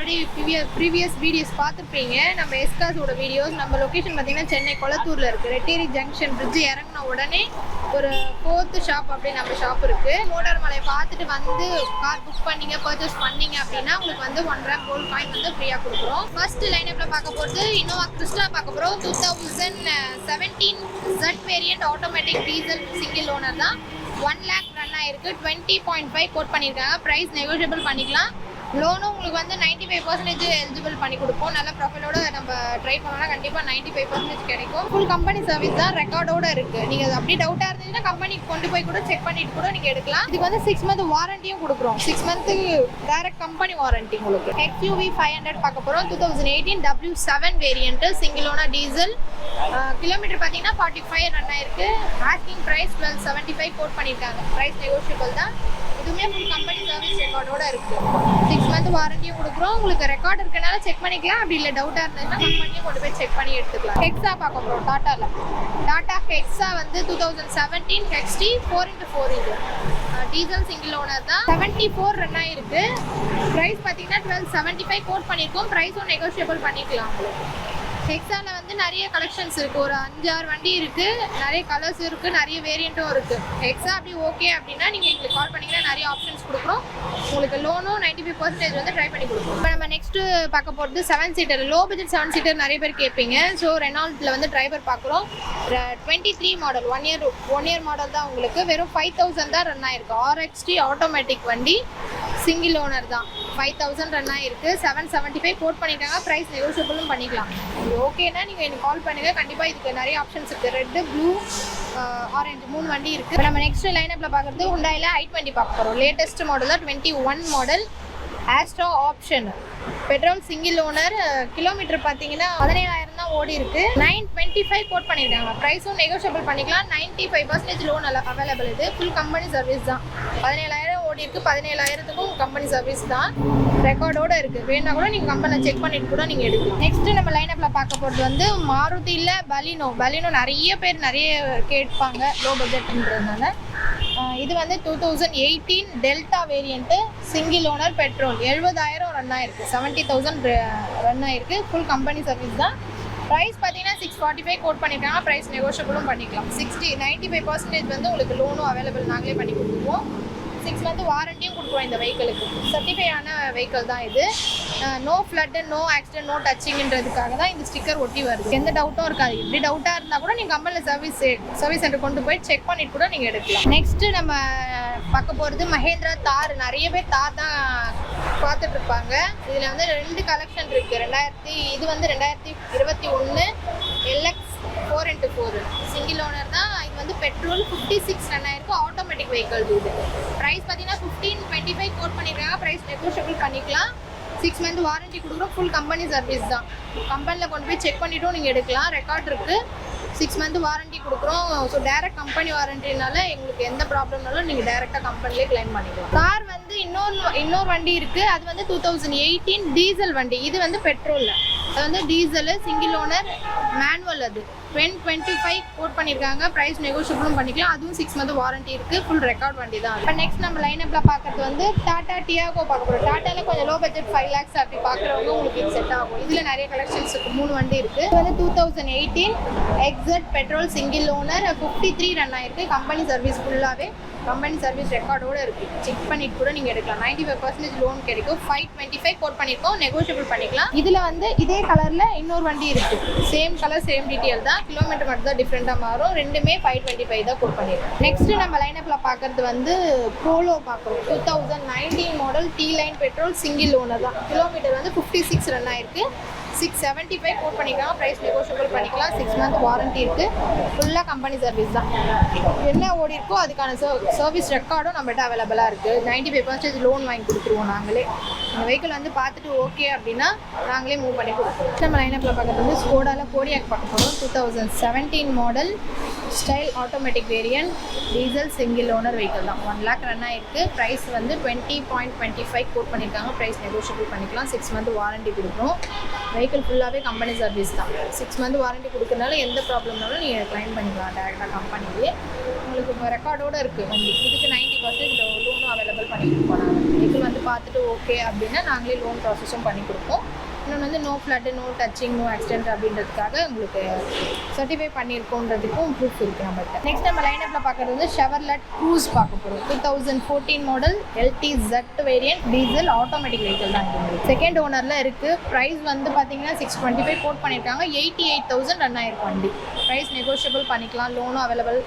Already previous videos பார்த்துருப்பீங்க. நம்ம எஸ்காஸோட videos. நம்ம லொக்கேஷன் பார்த்தீங்கன்னா சென்னை கொளத்தூரில் இருக்குது. ரெட்டேரி ஜங்ஷன் பிரிட்ஜ் இறங்கின உடனே ஒரு 4th ஷாப் அப்படி நம்ம ஷாப் இருக்குது. மோட்டார் மலையை பார்த்துட்டு வந்து கார் புக் பண்ணீங்க, பர்ச்சேஸ் பண்ணீங்க அப்படின்னா உங்களுக்கு வந்து 1 கிராம் கோல்ட் காயின் வந்து ஃப்ரீயாக கொடுக்குறோம். ஃபர்ஸ்ட் லைனப்பில் பார்க்க போகிறது இனோவா கிறிஸ்டா பார்க்க போகிறோம். 2017 Z variant automatic diesel single owner தான். 1 lakh ரன் ஆயிருக்கு. 20.5 கோட் பண்ணியிருக்காங்க. ப்ரைஸ் நெகோஷியபிள் பண்ணிக்கலாம். லோனும் உங்களுக்கு வந்து 95% எலிஜிபிள் பண்ணி கொடுப்போம். நல்ல ப்ரொஃபைலோட நம்ம ட்ரை பண்ணோம்னா கண்டிப்பாக 95% கிடைக்கும். ஃபுல் கம்பெனி சர்வீஸ் தான், ரெக்கார்டோட இருக்குது. நீங்கள் அப்படி டவுட்டாக இருந்ததுன்னா கம்பெனிக்கு கொண்டு போய் கூட செக் பண்ணிட்டு கூட நீங்கள் எடுக்கலாம். இதுக்கு வந்து 6 month வாரண்டியும் கொடுக்குறோம். 6 monthக்கு டைரக்ட் கம்பெனி வாரண்டி உங்களுக்கு. XUV 500 பார்க்க போகிறோம். 2018 W7 variant single owner diesel. Kilometre பார்த்தீங்கன்னா 45 ரன் ஆயிருக்கு. ஆஸ்கிங் ப்ரைஸ் 1275 கோட் பண்ணியிருக்காங்க. ப்ரைஸ் நெகோஷியபிள் தான். இதுவுமே ஃபுல் கம்பெனி சர்வீஸ் ரெக்கார்டோட இருக்குது. 6 month வாரண்டியும் கொடுக்குறோம். உங்களுக்கு ரெக்கார்ட் இருக்கனால செக் பண்ணிக்கலாம். அப்படி இல்லை டவுட்டாக இருந்ததுன்னா கம்பெனியும் கொண்டு போய் செக் பண்ணி எடுத்துக்கலாம். ஹெக்ஸா பார்க்க போகிறோம். டாட்டா ஹெக்ஸா வந்து 2017 HT 4x4 இது டீசல் சிங்கிள் ஓனர் தான். 74 ரன் ஆயிருக்கு. ப்ரைஸ் பார்த்தீங்கன்னா 1275 கோட் பண்ணியிருக்கோம். ப்ரைஸும் நெகோஷியபிள் பண்ணிக்கலாம் உங்களுக்கு. ஹெக்ஸாவில் வந்து நிறைய கலெக்ஷன்ஸ் இருக்குது. ஒரு 5-6 வண்டி இருக்குது. நிறைய கலர்ஸ் இருக்குது. நிறைய வேரியண்ட்டும் இருக்குது. ஹெக்ஸா அப்படி ஓகே அப்படின்னா நீங்கள் எங்களுக்கு கால் பண்ணிங்கன்னா நிறைய ஆப்ஷன்ஸ் கொடுக்குறோம். உங்களுக்கு லோனும் 95% வந்து ட்ரை பண்ணி கொடுக்குறோம். இப்போ நம்ம நெக்ஸ்ட்டு பார்க்க போகிறது 7 seater. லோ பட்ஜெட் 7 seater நிறைய பேர் கேட்பீங்க. ஸோ ரெனால்ட்டில் வந்து டிரைவர் பார்க்குறோம். 23 மாடல் 1 year மாடல் தான். உங்களுக்கு வெறும் 5000 தான் ரன் ஆயிருக்கு. RXT ஆட்டோமேட்டிக் வண்டி சிங்கிள் ஓனர் தான். 5000 ரன் ஆயிருக்கு. 775 கோட் பண்ணியிருக்காங்க. ப்ரைஸ் நெகோஷியபிளும் பண்ணிக்கலாம். ஓகேனா நீங்கள் எனக்கு கால் பண்ணுங்கள். கண்டிப்பாக இதுக்கு நிறைய ஆப்ஷன்ஸ் இருக்குது. ரெட்டு, ப்ளூ, ஆரஞ்சு 3 வண்டி இருக்குது. இப்போ நம்ம நெக்ஸ்ட் லைனப்பில் பார்க்குறது ஹுண்டாயில் i20 பார்க்க போகிறோம். லேட்டஸ்ட் மாடல் தான். 21 model. Astra option petrol single owner. Kilometre பார்த்தீங்கன்னா 17000 தான் ஓடி இருக்கு. 925 கோட் பண்ணியிருக்காங்க. ப்ரைஸும் நெகோஷியபிள் பண்ணிக்கலாம். 95% லோன் அவைலபிள். இது ஃபுல் கம்பெனி சர்வீஸ் தான். 17000 ஓடி இருக்கு. 17000த்துக்கும் கம்பெனி சர்வீஸ் தான். ரெக்கார்டோட இருக்கு. வேணா கூட நீங்கள் கம்பெனியில் செக் பண்ணிட்டு கூட நீங்கள் எடுக்கலாம். நெக்ஸ்ட் நம்ம லைனப்பில் பார்க்க போகிறது வந்து மாருதியில் பலினோ நிறைய பேர் நிறைய கேட்பாங்க லோ பட்ஜெட்ன்றதுனால. இது வந்து 2018 delta variant single owner petrol. 70000 run ஆயிருக்கு. 70000 ரன் ஆயிருக்கு. ஃபுல் கம்பெனி சர்வீஸ் தான். ப்ரைஸ் பார்த்தீங்கன்னா 645 கோட் பண்ணியிருக்காங்க. ப்ரைஸ் நெகோஷியபிளும் பண்ணிக்கலாம். 95% வந்து உங்களுக்கு லோனும் அவைலபிள் நாங்களே பண்ணி கொடுத்துருவோம். 6 month வாரண்டியும் கொடுக்குறோம் இந்த வெஹிக்கிளுக்கு. சர்டிஃபை ஆன வெஹிக்கிள் தான் இது. No flood, no accident, no டச்சிங்ன்றதுக்காக தான் இந்த ஸ்டிக்கர் ஒட்டி வருது. எந்த டவுட்டும் இருக்காது. இப்படி டவுட்டாக இருந்தால் கூட நீங்கள் கம்பெனியில் சர்வீஸ் சென்டர் கொண்டு போய் செக் பண்ணிட்டு கூட நீங்கள் எடுக்கலாம். நெக்ஸ்ட்டு நம்ம பார்க்க போகிறது மஹேந்திரா தார். நிறைய பேர் தார் தான் பார்த்துட்டு இருப்பாங்க. இதில் வந்து 2 கலெக்ஷன் இருக்குது. இது வந்து 2021 LX 4x4 சிங்கிள் ஓனர் தான். இது வந்து பெட்ரோல் 56 ரன் ஆயிருக்கு. ஆட்டோமேட்டிக் வெஹிக்கிள் இது. ப்ரைஸ் பார்த்தீங்கன்னா 1525 கோட் பண்ணியிருக்காங்க. ப்ரைஸ் நெகோஷியபிள் பண்ணிக்கலாம். 6 month வாரண்டி கொடுக்குறோம். ஃபுல் கம்பெனி சர்வீஸ் தான். கம்பெனியில் கொண்டு போய் செக் பண்ணிவிட்டும் நீங்கள் எடுக்கலாம். ரெக்கார்ட் இருக்குது. 6 month வாரண்டி கொடுக்குறோம். ஸோ டேரக்ட் கம்பெனி வாரண்டினால எங்களுக்கு எந்த ப்ராப்ளம்னாலும் நீங்கள் டேரெக்டாக கம்பெனிலே கிளைம் பண்ணிக்கலாம். கார் வந்து இன்னொரு வண்டி இருக்குது. அது வந்து 2018 டீசல் வண்டி. இது வந்து பெட்ரோலில். அது வந்து டீசலு சிங்கிள் ஓனர் மேனுவல். அது 1025 கோட் பண்ணியிருக்காங்க. ப்ரைஸ் நெகோஷியபிளும் பண்ணிக்கலாம். அதுவும் 6 month வாரண்டி இருக்குது. ஃபுல் ரெக்கார்ட் வண்டி தான். இப்போ நெக்ஸ்ட் நம்ம லைனப்பில் பார்க்குறது வந்து டாடா டியாகோ பார்க்க போகிறோம். டாட்டாவில் கொஞ்சம் லோ பட்ஜெட் 5 lakhs அப்படி பார்க்குறவங்க உங்களுக்கு இது செட் ஆகும். இதில் நிறைய கலெக்ஷன்ஸ் இருக்குது. 3 வண்டி இருக்குது. இது வந்து 2018 XZ petrol single owner. 53 run ஆயிருக்கு. கம்பெனி சர்வீஸ் ஃபுல்லாகவே கம்பெனி சர்வீஸ் ரெக்கார்டோடு இருக்குது. செக் பண்ணிட்டு கூட நீங்கள் எடுக்கலாம். 95% லோன் கிடைக்கும். 525 கோட் பண்ணியிருக்கோம். நெகோஷியபிள் பண்ணிக்கலாம். இதில் வந்து இதே கலரில் இன்னொரு வண்டி இருக்குது. சேம் கலர் சேம் டீட்டெயில் தான். கிலோமீட்டர் மட்டும் தான் டிஃப்ரெண்ட்டாக மாறும். ரெண்டுமே 525 தான் கோட் பண்ணியிருக்கோம். நெக்ஸ்ட்டு நம்ம லைனப்பில் பார்க்குறது வந்து போலோ பார்க்குறோம். 2019 model T line petrol single owner தான். கிலோமீட்டர் வந்து 56 ரன் ஆயிருக்கு. 675 கோட் பண்ணிக்கலாம். ப்ரைஸ் நெகோஷியபிள் பண்ணிக்கலாம். 6 month வாரண்டி இருக்குது. ஃபுல்லாக கம்பெனி சர்வீஸ் தான். என்ன ஓடி இருக்கோ அதுக்கான சர்வீஸ் ரெக்கார்டும் நம்மகிட்ட அவைலபிளாக இருக்குது. 95% லோன் வாங்கி கொடுத்துருவோம் நாங்களே. இந்த வெஹிக்கிள் வந்து பார்த்துட்டு ஓகே அப்படின்னா நாங்களே மூவ் பண்ணி கொடுப்போம். நம்ம லைனப்பில் பார்க்குறது வந்து ஸ்கோடாவில் கோடியாக் பார்க்க போகிறோம். 2017 model style automatic variant diesel single owner vehicle தான். 1 lakh ரன் ஆகிருக்கு. ப்ரைஸ் வந்து 20.25 கோட் பண்ணியிருக்காங்க. ப்ரைஸ் நெகோஷியபிள் பண்ணிக்கலாம். 6 month வாரண்டி கொடுக்குறோம். வெஹிக்கிள் ஃபுல்லாகவே கம்பெனி சர்வீஸ் தான். 6 month வாரண்டி கொடுக்கறனால எந்த ப்ராப்ளம்னாலும் நீங்கள் கிளைம் பண்ணிக்கலாம் டேரெக்டாக கம்பெனிலேயே. உங்களுக்கு இப்போ ரெக்கார்டோடு இருக்குது வண்டி. இதுக்கு 90% லோனும் அவைலபிள் பண்ணி கொடுப்போம். வெஹிக்கிள் வந்து பார்த்துட்டு ஓகே அப்படின்னா நாங்களே லோன் ப்ராசஸும் பண்ணி கொடுப்போம். இன்னொன்று வந்து no flood, no touching, no accident அப்படின்றதுக்காக உங்களுக்கு சர்டிஃபை பண்ணியிருக்கோன்றதுக்கும் ப்ரூஃப் இருக்குது நம்மள்கிட்ட. நெக்ஸ்ட் நம்ம லைனப்பில் பார்க்குறது வந்து ஷெவர்லெட் க்ரூஸ் பார்க்க போகிறோம். 2014 model LTZ variant diesel automatic vehicle தான் இது. செகண்ட் ஓனரில் இருக்குது. ப்ரைஸ் வந்து பார்த்தீங்கன்னா 625 கோட் பண்ணியிருக்காங்க. 88,000 ரன் ஆயிருக்கும் வண்டி. ப்ரைஸ் நெகோஷியபிள் பண்ணிக்கலாம். லோனும் அவைலபிள்,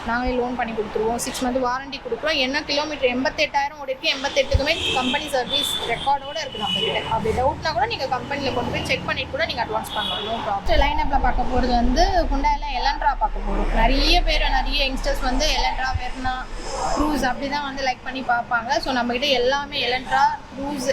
நாங்களே லோன் பண்ணி கொடுத்துருவோம். 6 மந்த் வாரண்டி கொடுக்குறோம். என்ன கிலோமீட்டர் 88,000 ஓடி இருக்குது. 88க்குமே கம்பெனி சர்வீஸ் ரெக்கார்டோடு இருக்குது நம்மகிட்ட. அப்படி டவுட்னா கூட நீங்கள் கம்பெனியில் கொண்டு போய் செக் பண்ணிட்டு கூட நீங்கள் அட்வான்ஸ் பண்ணலாம். No problem. லைனப்பில் பார்க்க போகிறது வந்து ஹுண்டாயில் எலன்ட்ரா பார்க்க போகிறோம். நிறைய யங்ஸ்டர்ஸ் வந்து எலன்ட்ரா, வெர்னா, க்ரூஸ் அப்படி தான் வந்து லைக் பண்ணி பார்ப்பாங்க. ஸோ நம்மகிட்ட எல்லாமே எலன்ட்ரா, க்ரூஸ்,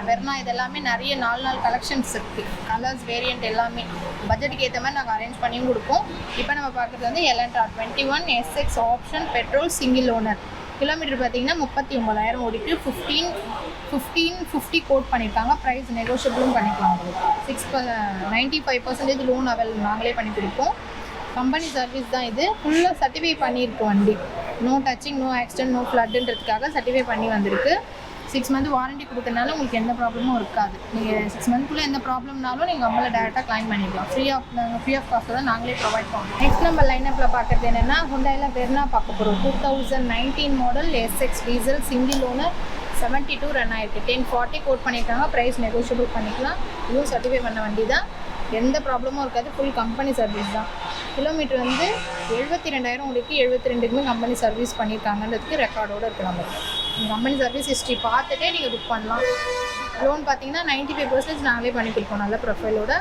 வெர்னா இது எல்லாமே நிறைய 4 கலெக்ஷன்ஸ் இருக்குது. கலர்ஸ், வேரியண்ட் எல்லாமே பட்ஜெட்டுக்கு ஏற்ற மாதிரி நாங்கள் அரேஞ்ச் பண்ணியும் கொடுப்போம். இப்போ நம்ம பார்க்குறது வந்து Elantra 21 SX option petrol single owner. Kilometre பார்த்தீங்கன்னா 39,000 ஓடிட்டு 1550 கோட் பண்ணியிருக்காங்க. ப்ரைஸ் நெகோஷியபிளும் பண்ணிக்கலாம். உங்களுக்கு 95% லோன் அவைலபிள் நாங்களே பண்ணி கொடுப்போம். கம்பெனி சர்வீஸ் தான் இது. ஃபுல்லாக சர்டிஃபை பண்ணியிருக்கு வண்டி. No touching, no accident, no ஃப்ளட்டுன்றதுக்காக சர்டிஃபை பண்ணி வந்திருக்கு. 6 மந்த் வாரண்டி கொடுத்தனால உங்களுக்கு எந்த ப்ராப்ளமும் இருக்காது. நீங்கள் 6 மந்த்க்குள்ளே எந்த ப்ராப்ளம்னாலும் நீங்கள் நம்மளை டேரெக்டாக கிளைம் பண்ணிக்கலாம். ஃப்ரீ ஆஃப் காஸ்ட்டில் தான் நாங்களே ப்ரொவைட் பண்ணுவோம். நெக்ஸ்ட் நம்ம லைனப்பில் பார்க்குறது என்னென்னா ஹுண்டாயில் வெர்னா பார்க்க போகிறோம். 2019 model SX diesel single owner 72 run ஆயிருக்கு. 1040 கோட் பண்ணியிருக்காங்க. ப்ரைஸ் நெகோஷியபிள் பண்ணிக்கலாம். இதுவும் சர்டிஃபை பண்ண வண்டி தான். எந்த ப்ராப்ளமும் இருக்காது. ஃபுல் கம்பெனி சர்வீஸ் தான். கிலோமீட்டர் வந்து 72,000 ஓடிக்கு 72க்குமே கம்பெனி சர்வீஸ் பண்ணியிருக்காங்கன்றதுக்கு ரெக்கார்டோடு இருக்குது நம்மளுக்கு. கம்பெனி சர்வீஸ் ஹிஸ்ட்ரி பார்த்துட்டே நீங்கள் புக் பண்ணலாம். லோன் பார்த்தீங்கன்னா 95% நாங்களே பண்ணி கொடுப்போம். நல்ல ப்ரொஃபைலோட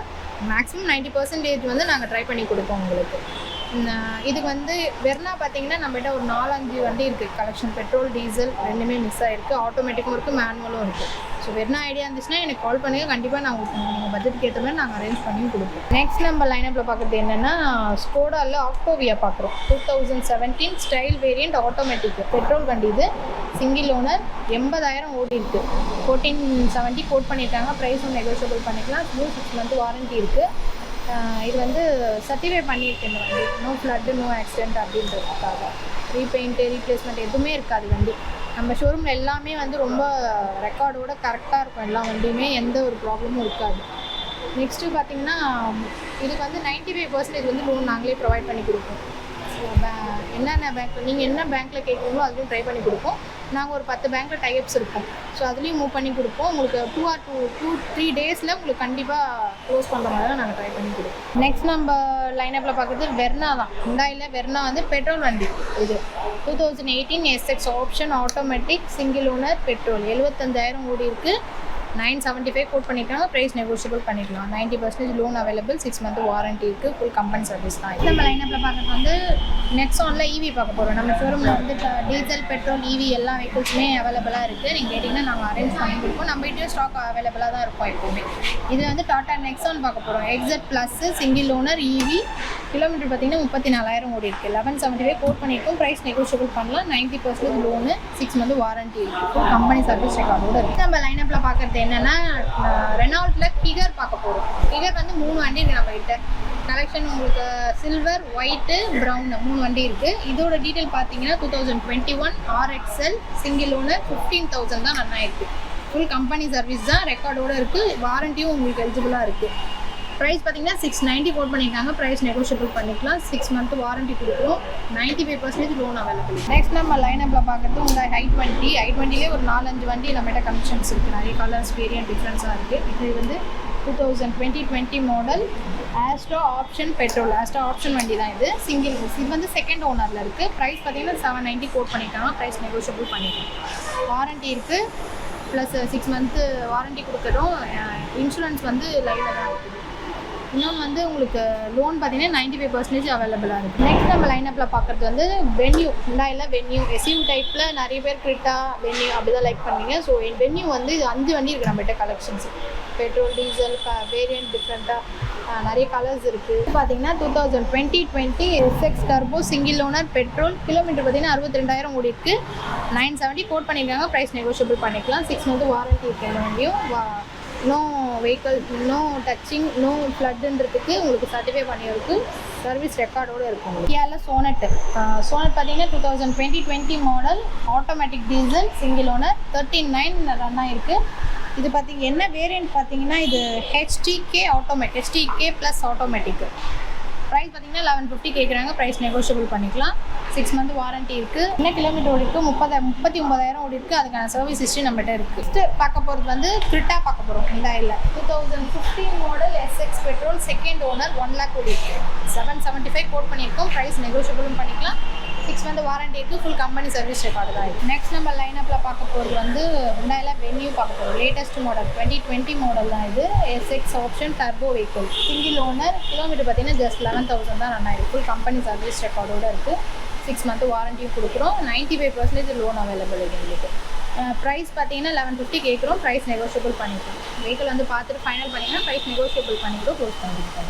மேக்ஸிமம் 90% வந்து நாங்கள் ட்ரை பண்ணி கொடுப்போம் உங்களுக்கு. இதுக்கு வந்து வெர்னா பார்த்தீங்கன்னா நம்மகிட்ட ஒரு 4-5 வண்டி இருக்குது. கலெக்ஷன் பெட்ரோல், டீசல் ரெண்டுமே மிஸ் ஆகிருக்கு. ஆட்டோமேட்டிக்கும் இருக்குது, மேனுவலும் இருக்குது. ஸோ வெர்னா ஐடியா இருந்துச்சுன்னா எனக்கு கால் பண்ணுங்கள். கண்டிப்பாக நான் உங்களுக்கு பட்ஜெட்டுக்கு ஏற்ற மாதிரி நாங்கள் அரேஞ்ச் பண்ணி கொடுப்போம். நெக்ஸ்ட் நம்ம லைனப்பில் பார்க்குறது என்னென்னா ஸ்கோடாவில் ஆக்டோவியா பார்க்குறோம். 2017 ஸ்டைல் வேரியண்ட் ஆட்டோமேட்டிக் பெட்ரோல் வண்டி. இது சிங்கிள் ஓனர் 80,000 ஓடி இருக்குது. 1470 கோட் பண்ணியிருக்காங்க. ப்ரைஸும் நெகோஷியபிள் பண்ணிக்கலாம். 6 மந்த் வாரண்டி இருக்குது. இது வந்து சர்டிஃபை பண்ணியிருக்கு இந்த வண்டி. நோ ஃப்ளட்டு, நோ ஆக்சிடென்ட் அப்படின்றதுக்காக. ரீபெயிண்ட்டு, ரீப்ளேஸ்மெண்ட் எதுவுமே இருக்காது வண்டி. நம்ம ஷோரூமில் எல்லாமே வந்து ரொம்ப ரெக்கார்டோட கரெக்டாக இருக்கும். எல்லா வண்டியுமே எந்த ஒரு ப்ராப்ளமும் இருக்காது. நெக்ஸ்ட்டு பார்த்தீங்கன்னா இதுக்கு வந்து 95% வந்து லோன் நாங்களே ப்ரொவைட் பண்ணி கொடுப்போம். ஸோ என்னென்ன பேங்க் நீங்கள் என்ன பேங்க்கில் கேட்குறீங்களோ அதுலேயும் ட்ரை பண்ணி கொடுப்போம். நாங்கள் ஒரு 10 பேங்க்கில் டைப்ஸ் இருக்கும். ஸோ அதுலேயும் மூவ் பண்ணி கொடுப்போம். உங்களுக்கு 2-3 டேஸில் உங்களுக்கு கண்டிப்பாக க்ளோஸ் பண்ணுற மாதிரி தான் நாங்கள் ட்ரை பண்ணி கொடுப்போம். நெக்ஸ்ட் நம்ம லைனப்பில் பார்க்குறது வெர்னா தான். ஹுண்டாயில் வெர்னா வந்து பெட்ரோல் வண்டி. இது 2018 SX option automatic single owner petrol 75,000 ஓடி இருக்குது. 975 கோட் பண்ணியிருக்காங்க. ப்ரைஸ் நெகோஷியபிள் பண்ணிக்கலாம். 90% லோன் அவைலபிள். 6 மந்த் வாரண்டி இருக்குது. ஃபுல் கம்பெனி சர்வீஸ் தான். நம்ம லைனப்பில் பார்க்குறது வந்து நெக்ஸானில் EV பார்க்க போகிறோம். நம்ம ஷோரூமில் வந்து டீசல், பெட்ரோல், EV எல்லா வெஹிக்கிள்ஸுமே அவைலபிளாக இருக்குது. நீங்கள் கேட்டிங்கன்னா நாங்கள் அரேஞ்ச் பண்ணி கொடுப்போம். நம்ம கிட்டே ஸ்டாக் அவைலபிளாக தான் இருக்கும் எப்போவுமே. இதில் வந்து டாடா நெக்ஸான் பார்க்க போகிறோம். XZ plus single owner EV. Kilometre பார்த்தீங்கன்னா 34,000 ஓடி இருக்குது. 1175 கோட் பண்ணியிருக்கோம். ப்ரைஸ் நெகோஷியபிள் பண்ணலாம். 90% லோனு, 6 மந்த் வாரண்டி இருக்குது. ஃபுல் கம்பெனி சர்வீஸ் ரெக்கார்டோடு இருக்குது. நம்ம லைனப்பில் பார்க்குறது என்னென்னா ரெனால்ட்டில் கிகர் பார்க்க போகிறோம். கிகர் வந்து 3 வண்டி இருக்குது நம்மகிட்ட. கலெக்ஷன் உங்களுக்கு சில்வர், ஒயிட்டு, ப்ரௌன் 3 வண்டி இருக்குது. இதோட டீட்டெயில் பார்த்தீங்கன்னா 2021 RXL சிங்கிள் ஓனர் 15,000 தான் ரன் ஆயிருக்கு. ஃபுல் கம்பெனி சர்வீஸ் தான், ரெக்கார்டோடு இருக்குது. வாரண்டியும் உங்களுக்கு எலிஜிபிளாக இருக்குது. ப்ரைஸ் பார்த்தீங்கன்னா 690 கோட் பண்ணியிருக்காங்க. ப்ரைஸ் நெகோஷியபிள் பண்ணிக்கலாம். 6 மந்த் வாரண்டி கொடுக்குறோம். 95% லோன் அவைலபிள். நெக்ஸ்ட் நம்ம லைனப்பில் பார்க்குறது உங்கள் i20. i20லே ஒரு 4-5 வண்டி நம்மகிட்ட கலெக்ஷன்ஸ் இருக்குது. நிறைய கலர்ஸ், வேரியன்ட் டிஃப்ரென்ஸாக இருக்குது. இது வந்து 2020 model Astra option petrol. ஆஸ்ட்ரா option வண்டி தான் இது. சிங்கிள். இது வந்து செகண்ட் ஓனரில் இருக்குது. ப்ரைஸ் பார்த்தீங்கன்னா 790 கோட் பண்ணியிருக்காங்க. ப்ரைஸ் நெகோஷியபிள் பண்ணிக்கலாம். வாரண்டி இருக்குது. ப்ளஸ் 6 மந்த்து வாரண்டி கொடுக்குறோம். இன்சூரன்ஸ் வந்து லைவில் தான் இருக்குது. இன்னொன்று வந்து உங்களுக்கு லோன் பார்த்தீங்கன்னா 95% அவைலபிளாக இருக்குது. நெக்ஸ்ட் நம்ம லைனப்பில் பார்க்குறது வந்து வென்யூ. ஹுண்டாயில் வென்யூ SUV டைப்பில் நிறைய பேர் கிரிட்டா, வென்யூ அப்படி தான் லைக் பண்ணுவீங்க. ஸோ வென்யூ வந்து இது 5 வண்டி இருக்குது நம்மகிட்ட கலெக்ஷன்ஸ். பெட்ரோல், டீசல், வேரியன்ட் டிஃப்ரெண்ட்டாக நிறைய கலர்ஸ் இருக்குது. பார்த்தீங்கன்னா 2020 SX turbo single owner petrol. Kilometre பார்த்தீங்கன்னா 62,000 ஓடி இருக்குது. 970 கோட் பண்ணியிருக்காங்க. ப்ரைஸ் நெகோஷியபிள் பண்ணிக்கலாம். 6 மந்த் வாரண்டி இருக்குது. இந்த வண்டியும் no vehicle, no touching, no ஃப்ளட்டுன்றதுக்கு உங்களுக்கு சர்டிஃபை பண்ணியிருக்கு. சர்வீஸ் ரெக்கார்டோடு இருக்கும் உங்களுக்கு. கியாவில் சோனட் பார்த்தீங்கன்னா 2020 model, automatic diesel, single owner, 13,900 run ஆகிருக்கு. இது பார்த்தீங்க என்ன வேரியன்ட் பார்த்தீங்கன்னா இது ஹெச்டிகே ஆட்டோமேட்டிக், ஹெச்டிகே ப்ளஸ் ஆட்டோமேட்டிக்கு. ப்ரைஸ் பார்த்தீங்கன்னா 1150 கேட்குறாங்க. ப்ரைஸ் நெகோஷியபிள் பண்ணிக்கலாம். 6 மந்த் வாரண்ட்டி இருக்குது. என்ன கிலோமீட்டர் ஓடி இருக்குது? 39,000 ஓடி இருக்குது. அதுக்கான சர்வீஸ் ஹிஸ்ட்ரி நம்மகிட்ட இருக்குது. ஃபஸ்ட்டு பார்க்க போகிறது வந்து கிரிட்டா பார்க்க போகிறோம். ஹுண்டாயில் 2015 model SX petrol, second owner, 1 lakh ஓடி இருக்குது. 775 கோட் பண்ணியிருக்கோம். ப்ரைஸ் நெகோஷியபிளும் பண்ணிக்கலாம். 6 மந்த் வாரண்ட்டி இருக்குது. ஃபுல் கம்பெனி சர்வீஸ் ரெக்கார்டு தான் இருக்குது. நெக்ஸ்ட் நம்ம லைனப்பில் பார்க்க போகிறது வந்து ஹுண்டாயில் வென்யூ பார்க்க போகிறோம். லேட்டஸ்ட் மாடல் 2020 மாடல் தான் இது. SX option turbo vehicle, single owner, kilometre பார்த்தீங்கன்னா ஜஸ்ட் 11,000 தான் ரன் ஆகிருக்கு. ஃபுல் கம்பெனி சர்வீஸ் ரெக்கார்டோடு இருக்குது. 6 மந்த் வாரண்ட்டியும் கொடுக்குறோம். 95% லோன் அவைலபிள் எங்களுக்கு. ப்ரைஸ் பார்த்தீங்கன்னா 1150 கேட்குறோம். ப்ரைஸ் நெகோஷியபிள் பண்ணிக்கிறோம். வெஹிக்கிள் வந்து பார்த்துட்டு ஃபைனல் பண்ணிங்கன்னா ப்ரைஸ் நெகோஷியபிள் பண்ணிக்கிறோம். க்ளோஸ் பண்ணிக்கிறோம்.